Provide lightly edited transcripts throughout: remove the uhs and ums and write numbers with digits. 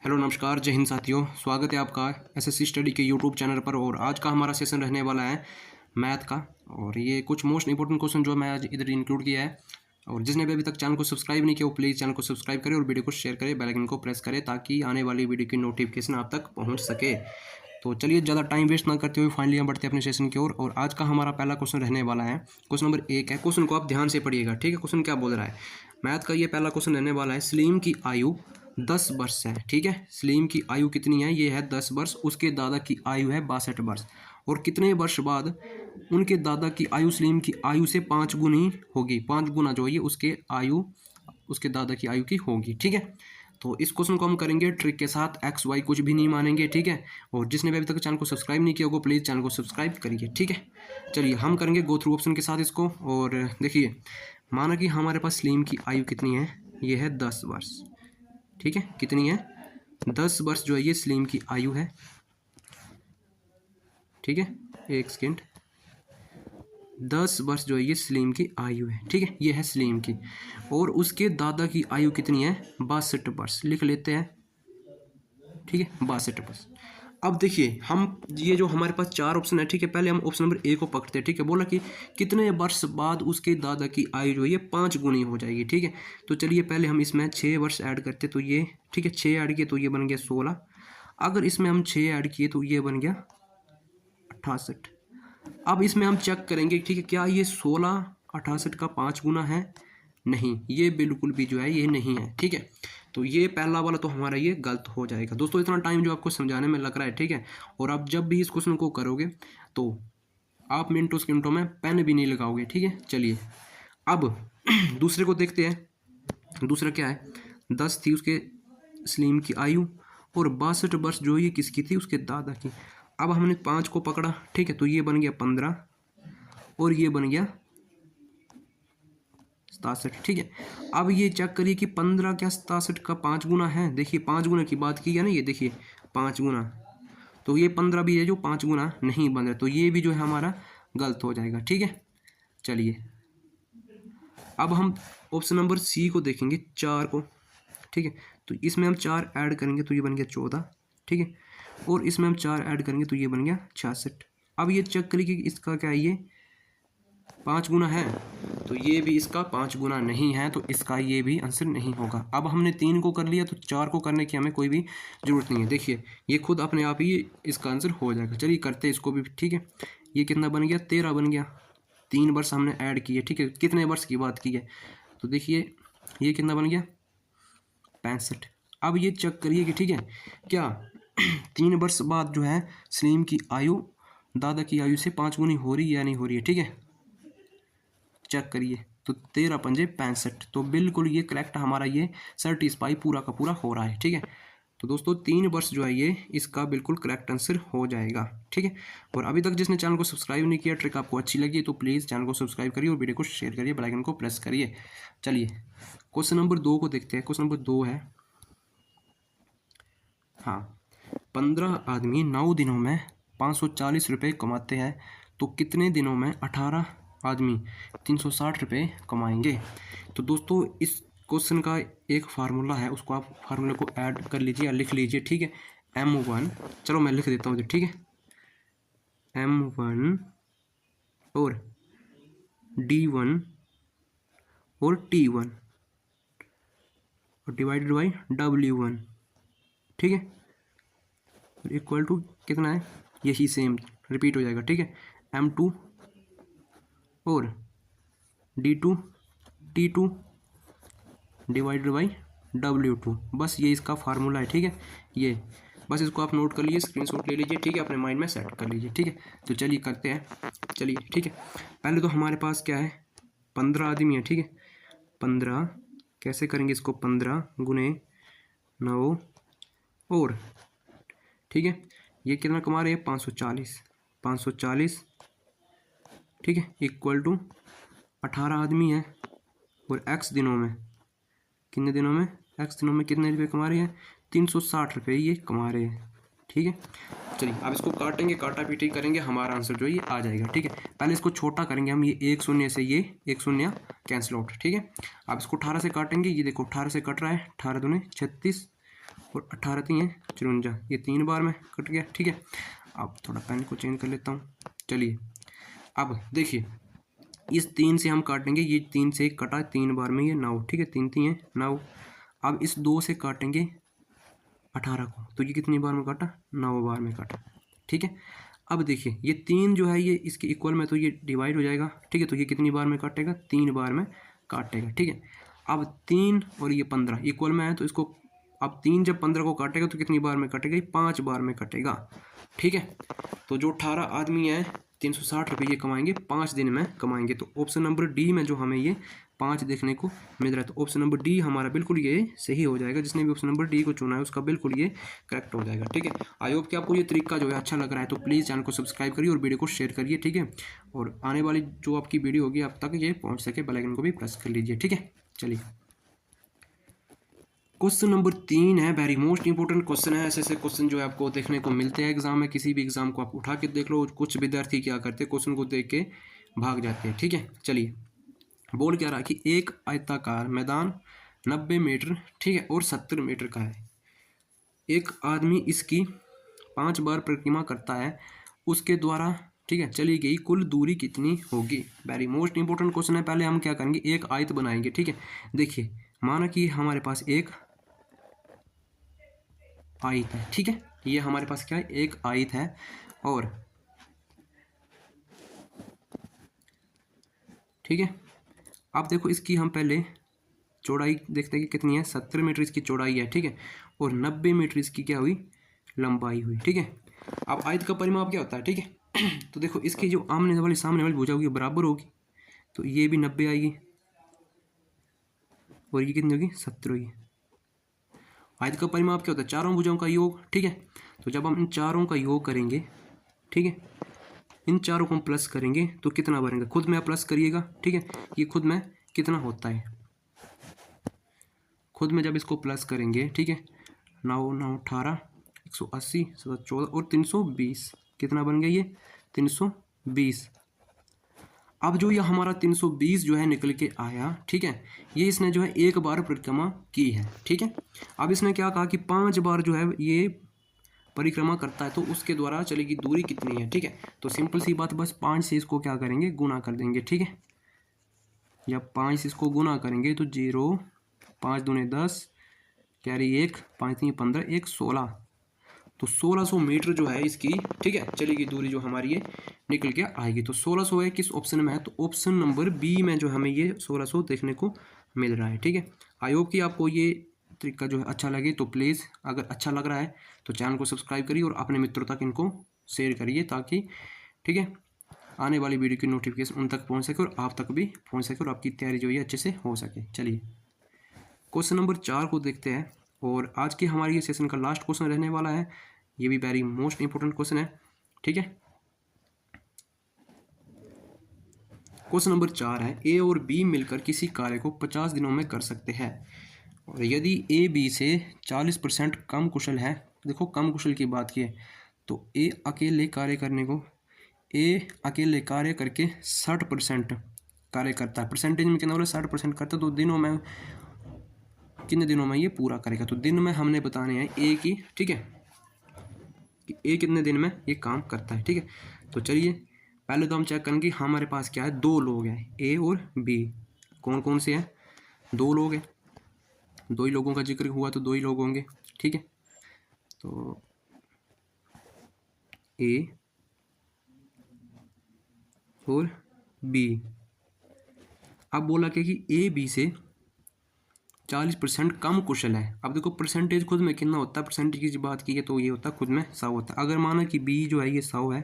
Hello नमस्कार, जय हिंद साथियों। स्वागत है आपका एसएससी स्टडी के यूट्यूब चैनल पर। और आज का हमारा सेशन रहने वाला है मैथ का। और ये कुछ मोस्ट इंपॉर्टेंट क्वेश्चन जो मैं आज इधर इंक्लूड किया है। और जिसने भी अभी तक चैनल को सब्सक्राइब नहीं किया वो प्लीज़ चैनल को सब्सक्राइब करें और वीडियो को शेयर करें, बेल आइकन को प्रेस करें ताकि आने वाली वीडियो की नोटिफिकेशन आप तक पहुँच सके। तो चलिए ज़्यादा टाइम वेस्ट ना करते हुए फाइनली हम बढ़ते हैं अपने सेशन की ओर। और आज का हमारा पहला क्वेश्चन रहने वाला है, क्वेश्चन नंबर 1 है। क्वेश्चन को आप ध्यान से पढ़िएगा, ठीक है। क्वेश्चन क्या बोल रहा है, मैथ का ये पहला क्वेश्चन रहने वाला है। सलीम की आयु 10 वर्ष है, ठीक है। सलीम की आयु कितनी है, ये है 10 वर्ष। उसके दादा की आयु है 62 वर्ष। और कितने वर्ष बाद उनके दादा की आयु सलीम की आयु से 5 गुनी होगी। 5 गुना जो है उसके आयु उसके दादा की आयु की होगी, ठीक है। तो इस क्वेश्चन को हम करेंगे ट्रिक के साथ, एक्स वाई कुछ भी नहीं मानेंगे, ठीक है। और जिसने भी अभी तक चैनल को सब्सक्राइब नहीं किया होगा प्लीज़ चैनल को सब्सक्राइब करिए, ठीक है। चलिए हम करेंगे गो थ्रू ऑप्शन के साथ इसको। और देखिए, माना कि हमारे पास सलीम की आयु कितनी है, ये है 10 वर्ष, ठीक है। कितनी है, 10 वर्ष जो है ये सलीम की आयु है, ठीक है। एक सेकेंड, 10 वर्ष जो है ये सलीम की आयु है, ठीक है। ये है सलीम की। और उसके दादा की आयु कितनी है, 62 वर्ष। लिख लेते हैं, ठीक है, 62 वर्ष। अब देखिए, हम ये जो हमारे पास 4 ऑप्शन है, ठीक है। पहले हम ऑप्शन नंबर ए को पकड़ते हैं, ठीक है। बोला कि कितने वर्ष बाद उसके दादा की आयु जो है ये 5 गुनी हो जाएगी, ठीक है। तो चलिए पहले हम इसमें 6 वर्ष ऐड करते तो ये, ठीक है, 6 ऐड किए तो ये बन गया 16। अगर इसमें हम 6 ऐड किए तो ये बन गया 68। अब इसमें हम चेक करेंगे, ठीक है, क्या ये 16 68 का 5 गुना है। नहीं, ये बिल्कुल भी जो है ये नहीं है, ठीक है। तो ये पहला वाला तो हमारा ये गलत हो जाएगा। दोस्तों इतना टाइम जो आपको समझाने में लग रहा है, ठीक है। और आप जब भी इस क्वेश्चन को करोगे तो आप मिनटों सेकंडों में पेन भी नहीं लगाओगे, ठीक है। चलिए अब दूसरे को देखते हैं। दूसरा क्या है, 10 थी उसके सलीम की आयु और 62 वर्ष जो ये किसकी थी, उसके दादा की। अब हमने 5 को पकड़ा, ठीक है, तो ये बन गया 15 और ये बन गया 67, ठीक है। अब ये चेक करिए कि 15 क्या 67 का 5 गुना है। देखिए 5 गुना की बात की है ना, ये देखिए 5 गुना। तो ये 15 भी है जो 5 गुना नहीं बन रहा, तो ये भी जो है हमारा गलत हो जाएगा, ठीक है। चलिए अब हम ऑप्शन नंबर सी को देखेंगे, 4 को, ठीक है। तो इसमें हम 4 ऐड करेंगे तो ये बन गया 14, ठीक है। और इसमें हम 4 ऐड करेंगे तो ये बन गया 66। अब ये चेक करिए कि इसका क्या है, ये 5 गुना है, तो ये भी इसका 5 गुना नहीं है, तो इसका ये भी आंसर नहीं होगा। अब हमने 3 को कर लिया तो 4 को करने की हमें कोई भी ज़रूरत नहीं है। देखिए ये खुद अपने आप ही इसका आंसर हो जाएगा। चलिए करते हैं इसको भी, ठीक है। ये कितना बन गया, 13 बन गया। 3 वर्ष हमने ऐड किए, ठीक है। कितने वर्ष की बात की है, तो देखिए ये कितना बन गया, 65। अब ये चेक करिए कि, ठीक है, क्या 3 वर्ष बाद जो है सलीम की आयु दादा की आयु से 5 गुनी हो रही है या नहीं हो रही है, ठीक है। चेक करिए तो 13 पंजे 65, तो बिल्कुल ये करेक्ट हमारा ये सर्टिस्फाई पूरा का पूरा हो रहा है, ठीक है। तो दोस्तों 3 वर्ष जो है ये इसका बिल्कुल करेक्ट आंसर हो जाएगा, ठीक है। और अभी तक जिसने चैनल को सब्सक्राइब नहीं किया, ट्रिक आपको अच्छी लगी तो प्लीज़ चैनल को सब्सक्राइब करिए और वीडियो को शेयर करिए, बेल आइकन को प्रेस करिए। चलिए क्वेश्चन नंबर 2 को देखते हैं। क्वेश्चन नंबर 2 है, हाँ, 15 आदमी 9 दिनों में 540 रुपये कमाते हैं, तो कितने दिनों में 18 आदमी 360 रुपये कमाएंगे। तो दोस्तों इस क्वेश्चन का एक फार्मूला है, उसको आप फार्मूले को ऐड कर लीजिए या लिख लीजिए, ठीक है। M1, चलो मैं लिख देता हूँ, ठीक है। M1 और D1 और T1 और डिवाइडेड बाई W1, ठीक है। इक्वल टू कितना है, यही सेम रिपीट हो जाएगा, ठीक है। M2 और D2 T2 divided by W2, बस ये इसका फार्मूला है, ठीक है। ये बस इसको आप नोट कर लीजिए, स्क्रीनशॉट ले लीजिए, ठीक है, अपने माइंड में सेट कर लीजिए, ठीक है। तो चलिए करते हैं, चलिए, ठीक है। पहले तो हमारे पास क्या है, 15 आदमी है, ठीक है। 15 कैसे करेंगे इसको, 15 गुने 9 और, ठीक है, ये कितना कमा रहे हैं, 540, ठीक है, इक्वल टू 18 आदमी है और x दिनों में, कितने दिनों में, x दिनों में कितने रुपये कमा रहे हैं, 360 रुपये ये कमा रहे हैं, ठीक है। चलिए अब इसको काटेंगे, काटा पीटी करेंगे, हमारा आंसर जो है ये आ जाएगा, ठीक है। पहले इसको छोटा करेंगे हम, ये 1 शून्य से ये 1 शून्य कैंसिल आउट, ठीक है। अब इसको 18 से काटेंगे, ये देखो 18 से कट रहा है, 18 दूनी 36 और 18 3 54, ये 3 बार में कट गया। ठीक है, अब थोड़ा पेन को चेंज कर लेता हूँ। चलिए अब देखिए इस 3 से हम काटेंगे, ये 3 से कटा 3 बार में, ये 9। ठीक है, 3 3 9। अब इस 2 से काटेंगे 18 को, तो ये कितनी बार में काटा, 9 बार में काटा। ठीक है, अब देखिए ये 3 जो है ये इसके इक्वल में, तो ये डिवाइड हो जाएगा। ठीक है, तो ये कितनी बार में काटेगा, 3 बार में काटेगा। ठीक है, अब 3 और ये 15 इक्वल में है, तो इसको अब 3 जब 15 को काटेगा तो कितनी बार में काटेगा, ये 5 बार में कटेगा। ठीक है, तो जो 18 आदमी है 360 रुपये ये कमाएंगे, 5 दिन में कमाएंगे। तो ऑप्शन नंबर डी में जो हमें ये 5 देखने को मिल रहा है, तो ऑप्शन नंबर डी हमारा बिल्कुल ये सही हो जाएगा। जिसने भी ऑप्शन नंबर डी को चुना है उसका बिल्कुल ये करेक्ट हो जाएगा। ठीक है, आई होप कि आपको ये तरीका जो है अच्छा लग रहा है, तो प्लीज़ चैनल को सब्सक्राइब करिए और वीडियो को शेयर करिए। ठीक है, और आने वाली जो आपकी वीडियो होगी आप तक ये पहुँच सके, बेल आइकन को भी प्रेस कर लीजिए। ठीक है, चलिए क्वेश्चन नंबर 3 है, वेरी मोस्ट इंपॉर्टेंट क्वेश्चन है। ऐसे क्वेश्चन जो है आपको देखने को मिलते हैं एग्जाम में, किसी भी एग्जाम को आप उठा के देख लो। कुछ विद्यार्थी क्या करते हैं, क्वेश्चन को देख के भाग जाते हैं। ठीक है, चलिए बोल क्या रहा कि एक आयताकार मैदान 90 मीटर, ठीक है, और 70 मीटर का है। एक आदमी इसकी 5 बार परिक्रमा करता है, उसके द्वारा ठीक है चली गई कुल दूरी कितनी होगी। वेरी मोस्ट इंपॉर्टेंट क्वेश्चन है। पहले हम क्या करेंगे, एक आयत बनाएंगे। ठीक है, देखिए माना कि हमारे पास एक आयत है। ठीक है, ये हमारे पास क्या है, एक आयत है। और ठीक है, अब देखो इसकी हम पहले चौड़ाई देखते हैं कि कितनी है, 70 मीटर इसकी चौड़ाई है। ठीक है, और 90 मीटर इसकी क्या हुई, लंबाई हुई। ठीक है, अब आयत का परिमाप क्या होता है। ठीक है, तो देखो इसकी जो सामने वाली भुजा होगी बराबर होगी, तो ये भी 90 आएगी और ये कितनी होगी, 70 होगी। आयत का परिमाप क्या होता है, चारों भुजाओं का योग। ठीक है, तो जब हम इन चारों का योग करेंगे, ठीक है, इन चारों को हम प्लस करेंगे तो कितना बनेगा, खुद में आप प्लस करिएगा। ठीक है, ये खुद में कितना होता है, खुद में जब इसको प्लस करेंगे, ठीक है, 9 9 18 180 7 14 और 320, कितना बन गया ये, 320। अब जो ये हमारा 320 जो है निकल के आया। ठीक है, ये इसने जो है एक बार परिक्रमा की है। ठीक है, अब इसने क्या कहा कि 5 बार जो है ये परिक्रमा करता है, तो उसके द्वारा चलेगी दूरी कितनी है। ठीक है, तो सिंपल सी बात, बस 5 से इसको क्या करेंगे, गुना कर देंगे। ठीक है, जब 5 से इसको गुना करेंगे तो 0 5 दूने 10 कैरी 1 5 3 15 1 16, तो 1600 मीटर जो है इसकी ठीक है चलेगी दूरी जो हमारी ये निकल के आएगी। तो 1600 है, किस ऑप्शन में है, तो ऑप्शन नंबर बी में जो हमें ये 1600 देखने को मिल रहा है। ठीक है, आई होप कि आपको ये तरीका जो है अच्छा लगे, तो प्लीज़ अगर अच्छा लग रहा है तो चैनल को सब्सक्राइब करिए और अपने मित्रों तक इनको शेयर करिए, ताकि ठीक है आने वाली वीडियो की नोटिफिकेशन उन तक पहुँच सके और आप तक भी पहुँच सके और आपकी तैयारी जो है अच्छे से हो सके। चलिए क्वेश्चन नंबर 4 को देखते हैं, और आज की हमारी ये सेशन का लास्ट क्वेश्चन रहने वाला है। ये भी वेरी मोस्ट इंपॉर्टेंट क्वेश्चन है। ठीक है, क्वेश्चन नंबर 4 है, ए और बी मिलकर किसी कार्य को 50 दिनों में कर सकते हैं, और यदि ए बी से 40% कम कुशल है। देखो कम कुशल की बात की है, तो ए अकेले कार्य करके 60% कार्य करता है। परसेंटेज में कितना बोला, 60% करता है, तो दिनों में कितने दिनों में ये पूरा करेगा। तो दिन में हमने बताने हैं ए की। ठीक है, कि ए कितने दिन में ये काम करता है। ठीक है, तो चलिए पहले तो हम चेक करेंगे हमारे पास क्या है, 2 लोग हैं ए और बी। कौन कौन से हैं, 2 लोग हैं, 2 ही लोगों का जिक्र हुआ तो 2 ही लोग होंगे। ठीक है, तो ए और बी। अब बोला क्या कि ए बी से 40% कम कुशल है। अब देखो परसेंटेज खुद में कितना होता है, परसेंटेज की बात की है तो ये होता है खुद में 100 होता है। अगर माना कि बी जो है ये 100 है,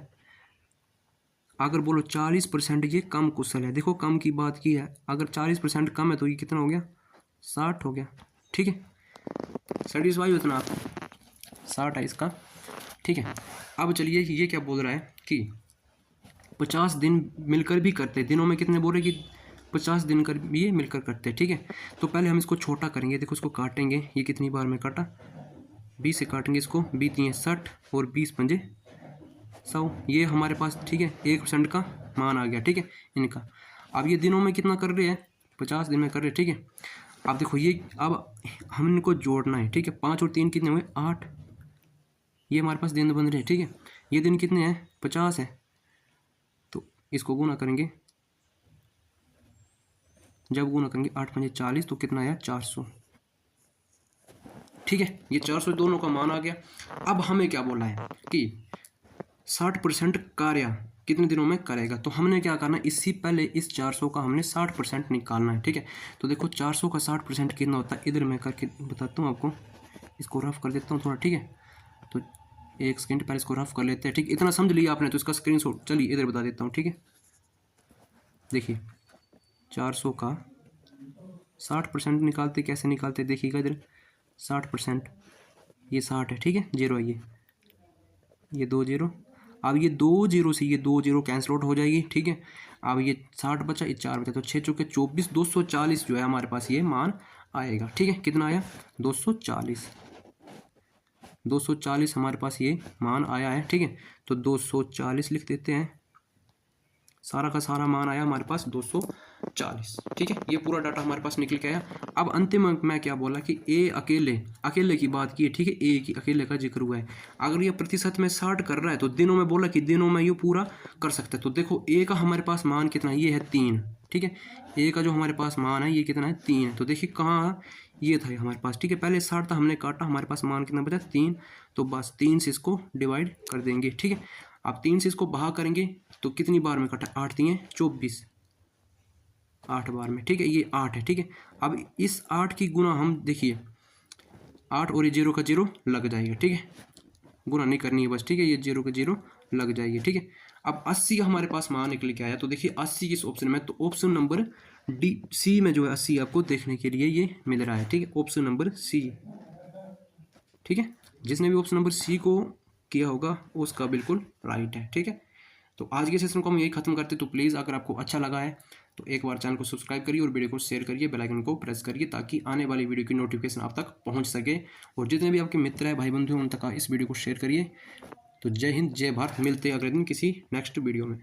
अगर बोलो 40% ये कम कुशल है, देखो कम की बात की है, अगर 40% कम है तो ये कितना हो गया, 60 हो गया। ठीक है, सेटिस्फाई उतना आप 60 है इसका। ठीक है, अब चलिए ये क्या बोल रहा है कि 50 दिन मिलकर भी करते, दिनों में कितने बोल रहे कि 50 दिन कर ये मिलकर करते हैं। ठीक है, तो पहले हम इसको छोटा करेंगे। देखो इसको काटेंगे, ये कितनी बार में काटा, 20 से काटेंगे इसको, 20 3 60 और 20 5 100, ये हमारे पास ठीक है 1% का मान आ गया। ठीक है इनका, अब ये दिनों में कितना कर रहे हैं, 50 दिन में कर रहे हैं। ठीक है, अब देखो ये अब हम इनको जोड़ना है, ठीक है। 5 और 3 कितने हुए 8, ये हमारे पास दिन बन रहे हैं, ठीक है। ये दिन कितने हैं 50 है, तो इसको गुना करेंगे, जब गुना करेंगे 8 पंजे 40, तो कितना आया 400, ठीक है। ये 400 दोनों का मान आ गया। अब हमें क्या बोला है कि 60% कार्य कितने दिनों में करेगा, तो हमने क्या करना है, इससे पहले इस 400 का हमने 60% निकालना है, ठीक है। तो देखो 400 का 60% कितना होता है, इधर मैं करके बताता हूँ आपको, इसको रफ कर देता हूँ थोड़ा, ठीक है। तो एक सेकेंड पहले इसको रफ कर लेते हैं, ठीक। इतना समझ लिया आपने तो इसका स्क्रीनशॉट चलिए इधर बता देता हूँ, ठीक है। देखिए 400 का 60% निकालते, कैसे निकालते देखिएगा इधर, 60%, ये 60 है, ठीक है, जीरो है ये 2 जीरो। अब ये 2 जीरो से ये 2 जीरो कैंसिल आउट हो जाएगी, ठीक है। अब ये 60 बचा, ये 4 बचा, तो 6 चौके 24, 240 जो है हमारे पास ये मान आएगा, ठीक है। कितना आया 240, 240 हमारे पास ये मान आया है, ठीक है। तो 240 लिख देते हैं, सारा का सारा मान आया हमारे पास 240, ठीक है। ये पूरा डाटा हमारे पास निकल के आया। अब अंतिम अंक में क्या बोला कि ए अकेले की बात की है, ठीक है। ए की अकेले का जिक्र हुआ है। अगर ये प्रतिशत में 60 कर रहा है तो दिनों में बोला कि दिनों में ये पूरा कर सकता है। तो देखो ए का हमारे पास मान कितना है, ये है 3, ठीक है। ए का जो हमारे पास मान है ये कितना है 3 है। तो देखिए कहाँ ये था हमारे पास, ठीक है। पहले 60 था, हमने काटा, हमारे पास मान कितना बचा 3, तो बस 3 से इसको डिवाइड कर देंगे, ठीक है। अब 3 से इसको भाग करेंगे तो कितनी बार में कटा, 8 3 24, 8 बार में, ठीक है। ये 8 है, ठीक है। अब इस 8 की गुना हम देखिए 8 और ये 0 का 0 लग जाएगा, ठीक है। गुना नहीं करनी है बस, ठीक है। ये 0 का 0 लग जाएगी, ठीक है। अब 80 का हमारे पास मान निकल के आया, तो देखिए 80 किस ऑप्शन में, तो ऑप्शन नंबर डी सी में जो है 80 आपको देखने के लिए ये मिल रहा है, ठीक है। ऑप्शन नंबर सी, ठीक है। जिसने भी ऑप्शन नंबर सी को किया होगा उसका बिल्कुल राइट है, ठीक है। तो आज के सेशन को हम यही खत्म करते, तो प्लीज़ अगर आपको अच्छा लगा है तो एक बार चैनल को सब्सक्राइब करिए और वीडियो को शेयर करिए, बेल आइकन को प्रेस करिए, ताकि आने वाली वीडियो की नोटिफिकेशन आप तक पहुंच सके। और जितने भी आपके मित्र हैं, भाई बंधु हैं, उन तक इस वीडियो को शेयर करिए। तो जय हिंद, जय भारत, मिलते हैं अगले दिन किसी नेक्स्ट वीडियो में।